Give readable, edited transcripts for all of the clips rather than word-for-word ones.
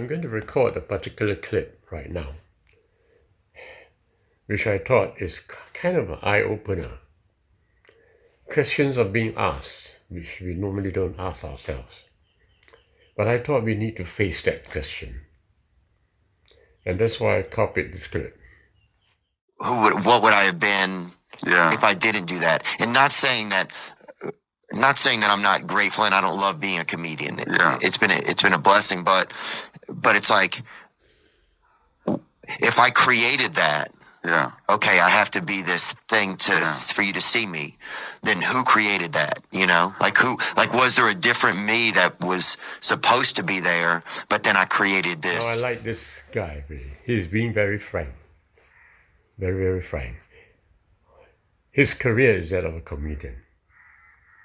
I'm going to record a particular clip right now, which I thought is kind of an eye-opener. Questions are being asked, which we normally don't ask ourselves. But I thought we need to face that question. And that's why I copied this clip. What would I have been if I didn't do that? And not saying that I'm not grateful and I don't love being a comedian. It's been a blessing, but it's like, if I created that, okay, I have to be this thing for you to see me. Then who created that? Like was there a different me that was supposed to be there, but then I created this? Oh, I like this guy, really. He's being very frank. Very, very frank. His career is that of a comedian.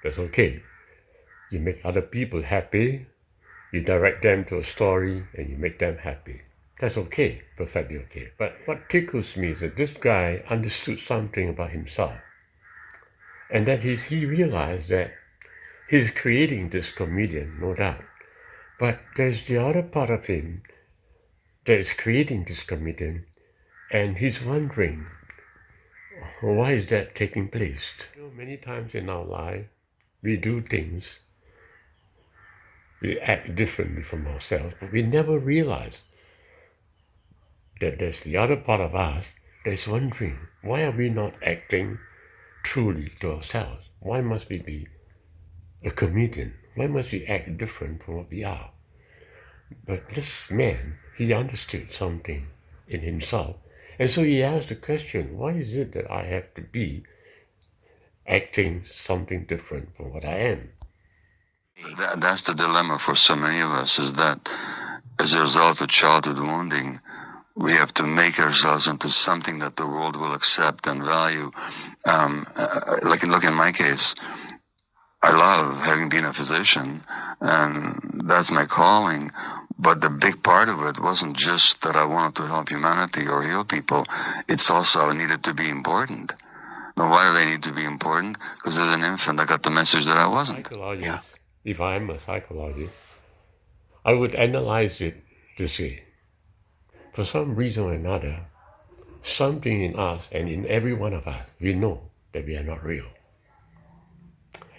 That's okay. You make other people happy, you direct them to a story, and you make them happy. That's okay, perfectly okay. But what tickles me is that this guy understood something about himself. And that he realized that he's creating this comedian, no doubt. But there's the other part of him that is creating this comedian, and he's wondering, why is that taking place? Many times in our life, we do things, we act differently from ourselves, but we never realize that there's the other part of us that's wondering, why are we not acting truly to ourselves? Why must we be a comedian? Why must we act different from what we are? But this man, he understood something in himself. And so he asked the question, why is it that I have to be acting something different from what I am? That's the dilemma for so many of us, is that as a result of childhood wounding, we have to make ourselves into something that the world will accept and value. Look in my case, I love having been a physician, and that's my calling. But the big part of it wasn't just that I wanted to help humanity or heal people. It's also I needed to be important. Now, why do they need to be important? Because as an infant, I got the message that I wasn't. If I'm a psychologist, I would analyze it this way. For some reason or another, something in us and in every one of us, we know that we are not real.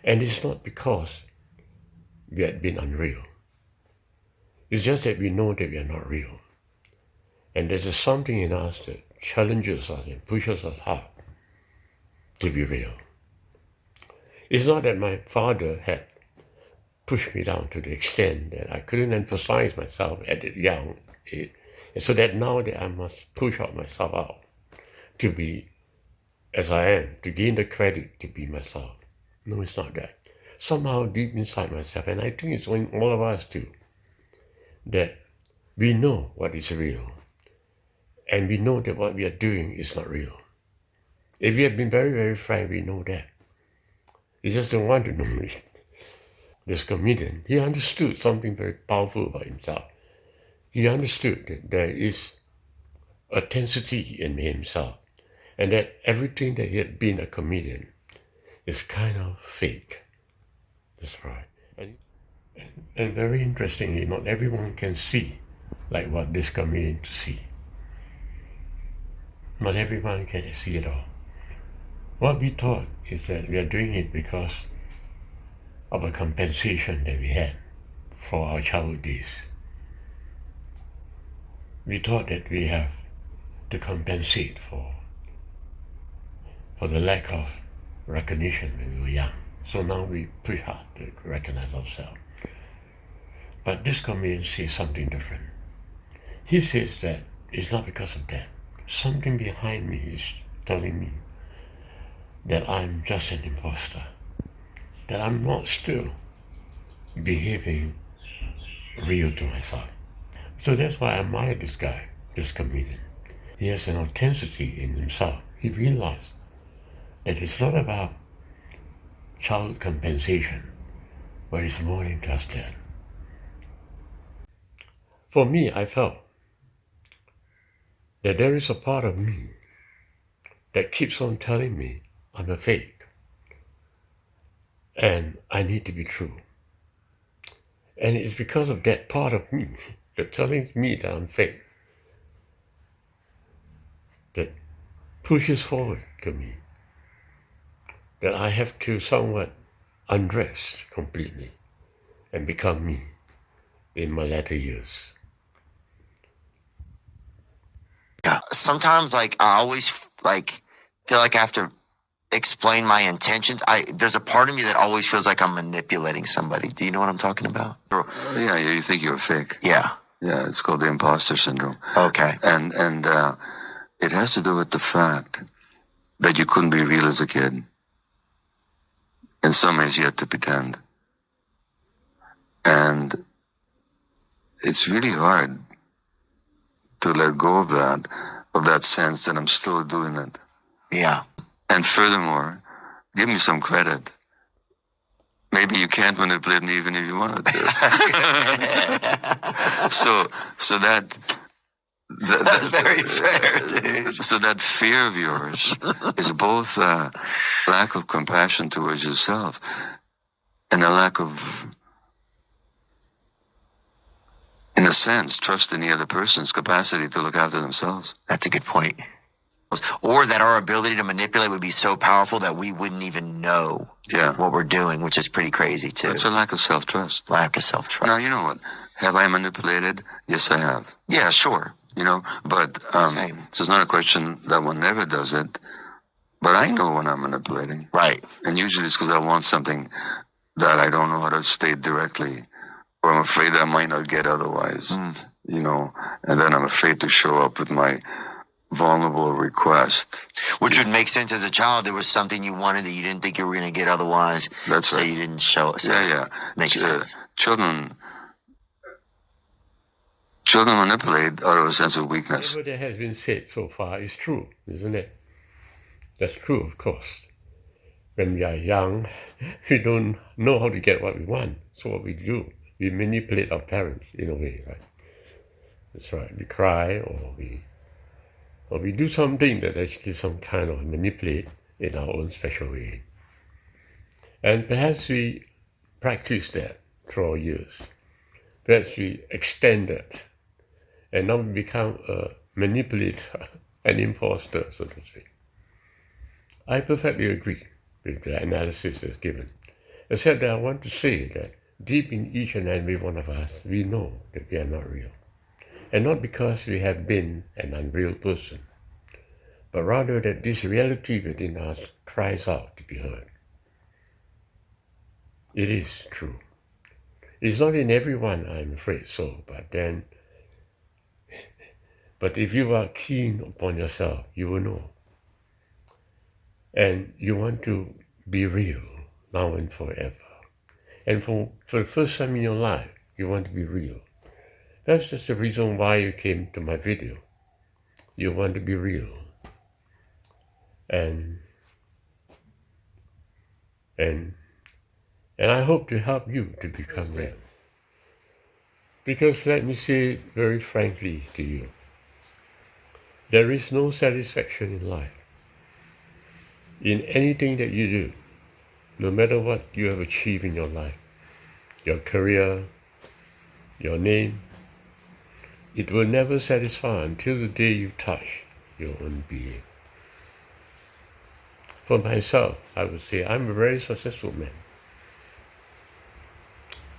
And it's not because we had been unreal. It's just that we know that we are not real. And there's something in us that challenges us and pushes us hard to be real. It's not that my father had pushed me down to the extent that I couldn't emphasize myself at a young age. And so that now that I must push myself out to be as I am, to gain the credit to be myself. No, it's not that. Somehow deep inside myself, and I think it's in all of us too, that we know what is real. And we know that what we are doing is not real. If we have been very, very frank, we know that. We just don't want to know it. This comedian, he understood something very powerful about himself. He understood that there is authenticity in himself, and that everything that he had been a comedian is kind of fake. That's right. And very interestingly, not everyone can see like what this comedian see. Not everyone can see it all. What we thought is that we are doing it because of a compensation that we had for our childhood days. We thought that we have to compensate for the lack of recognition when we were young. So now we push hard to recognize ourselves. But this comedian says something different. He says that it's not because of that. Something behind me is telling me that I'm just an imposter, that I'm not still behaving real to myself. So that's why I admire this guy, this comedian. He has an authenticity in himself. He realized that it's not about child compensation, but it's more than just that. For me, I felt that there is a part of me that keeps on telling me I'm a fake and I need to be true. And it's because of that part of me that telling me that I'm fake, that pushes forward to me, that I have to somewhat undress completely and become me in my latter years. Yeah. Sometimes, like, I always like feel like I have to explain my intentions. There's a part of me that always feels like I'm manipulating somebody. Do you know what I'm talking about? Yeah, you think you're fake. Yeah. Yeah, it's called the imposter syndrome. Okay. And it has to do with the fact that you couldn't be real as a kid. In some ways, you had to pretend. And it's really hard to let go of that sense that I'm still doing it. Yeah. And furthermore, give me some credit. Maybe you can't manipulate me even if you wanted to. so That's very fair, dude. So that fear of yours is both a lack of compassion towards yourself and a lack of, in a sense, trust in the other person's capacity to look after themselves. That's a good point. Or that our ability to manipulate would be so powerful that we wouldn't even know what we're doing, which is pretty crazy too. It's a lack of self-trust. Lack of self-trust. Now, you know what? Have I manipulated? Yes, I have. Yeah, sure. You know, but Same. so it's not a question that one never does it. But I know when I'm manipulating. Right. And usually it's because I want something that I don't know how to state directly, or I'm afraid I might not get otherwise, you know, and then I'm afraid to show up with my vulnerable request. Which would make sense as a child. There was something you wanted that you didn't think you were going to get otherwise. That's so right. you didn't show it. So Yeah. Makes sense. Children manipulate out of a sense of weakness. Whatever that has been said so far is true, isn't it? That's true, of course. When we are young, we don't know how to get what we want. So what we do, we manipulate our parents in a way, right? That's right. We cry or we do something that actually some kind of manipulate in our own special way. And perhaps we practice that through our years. Perhaps we extend that. And now we become a manipulator, an imposter, so to speak. I perfectly agree with the analysis that's given, except that I want to say that deep in each and every one of us, we know that we are not real. And not because we have been an unreal person, but rather that this reality within us cries out to be heard. It is true. It's not in everyone, I'm afraid so, but if you are keen upon yourself, you will know. And you want to be real now and forever. And for the first time in your life, you want to be real. That's just the reason why you came to my video. You want to be real. And I hope to help you to become real. Because let me say it very frankly to you, there is no satisfaction in life, in anything that you do, no matter what you have achieved in your life, your career, your name. It will never satisfy until the day you touch your own being. For myself, I would say I'm a very successful man.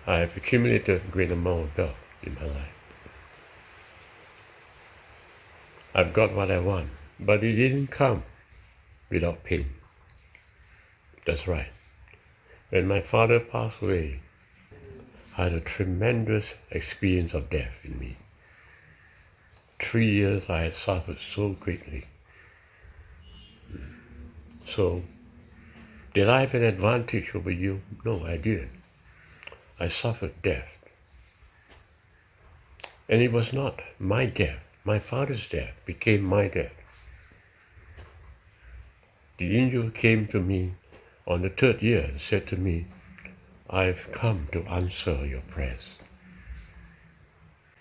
I have accumulated a great amount of wealth in my life. I've got what I want, but it didn't come without pain. That's right. When my father passed away, I had a tremendous experience of death in me. 3 years I had suffered so greatly. So, did I have an advantage over you? No, I didn't. I suffered death. And it was not my death. My father's death became my death. The angel came to me on the 3rd year and said to me, I've come to answer your prayers.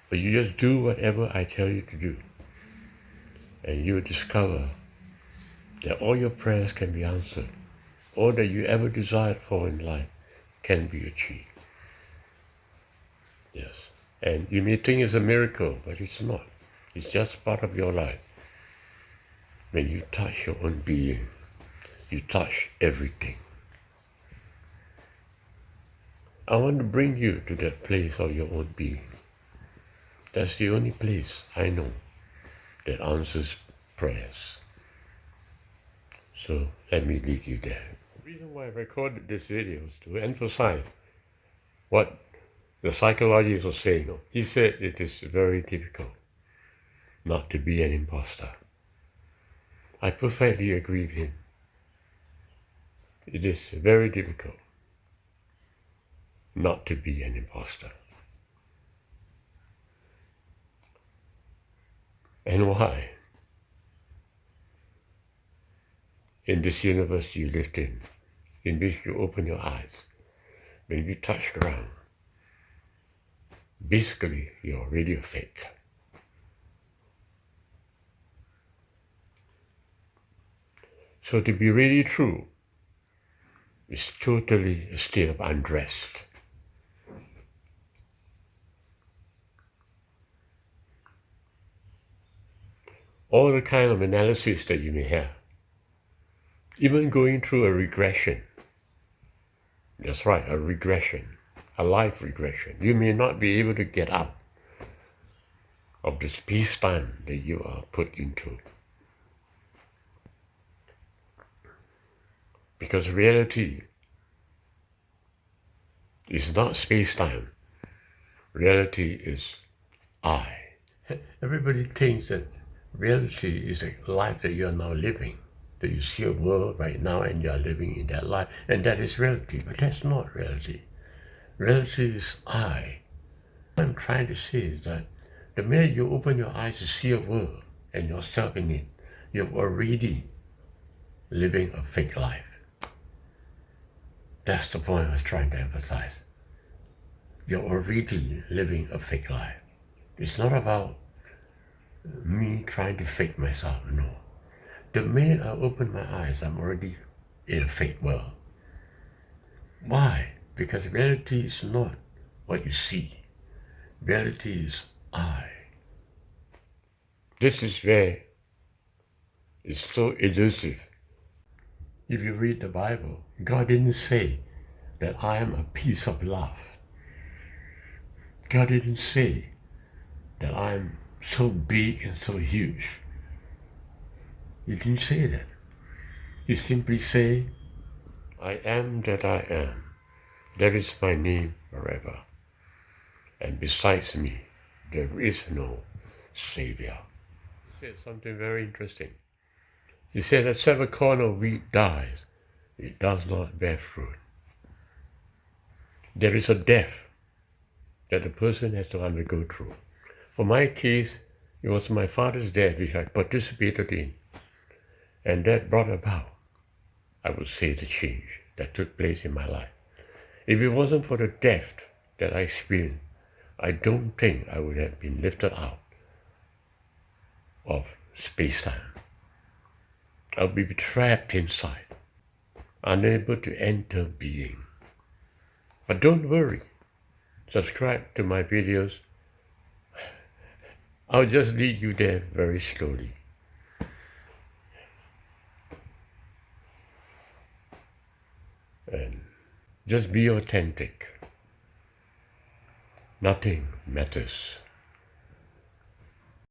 But you just do whatever I tell you to do. And you'll discover that all your prayers can be answered. All that you ever desired for in life can be achieved. Yes. And you may think it's a miracle, but it's not. It's just part of your life. When you touch your own being, you touch everything. I want to bring you to that place of your own being. That's the only place I know that answers prayers. So let me lead you there. The reason why I recorded this video is to emphasize what the psychologist was saying. He said it is very difficult not to be an imposter. I perfectly agree with him. It is very difficult not to be an imposter. And why? In this universe you lived in which you open your eyes, when you touch ground, basically you're already a fake. So to be really true is totally a state of unrest. All the kind of analysis that you may have, even going through a regression. That's right, a regression, a life regression. You may not be able to get out of the space-time that you are put into. Because reality is not space-time. Reality is I. Everybody thinks that reality is a life that you are now living, that you see a world right now and you are living in that life, and that is reality, but that's not reality. Reality is I. What I'm trying to say is that the minute you open your eyes to see a world and yourself in it, you're already living a fake life. That's the point I was trying to emphasize. You're already living a fake life. It's not about me trying to fake myself, no. The minute I open my eyes, I'm already in a fake world. Why? Because reality is not what you see. Reality is I. This is where it's so elusive. If you read the Bible, God didn't say that I am a piece of love. God didn't say that I'm so big and so huge. He didn't say that. He simply say, I am that I am. That is my name forever. And besides me, there is no Savior. He said something very interesting. He said, except a corn of wheat dies, it does not bear fruit. There is a death that the person has to undergo through. For my case, it was my father's death which I participated in. And that brought about, I would say, the change that took place in my life. If it wasn't for the death that I experienced, I don't think I would have been lifted out of space-time. I would be trapped inside, unable to enter being. But don't worry. Subscribe to my videos. I'll just lead you there very slowly. And just be authentic. Nothing matters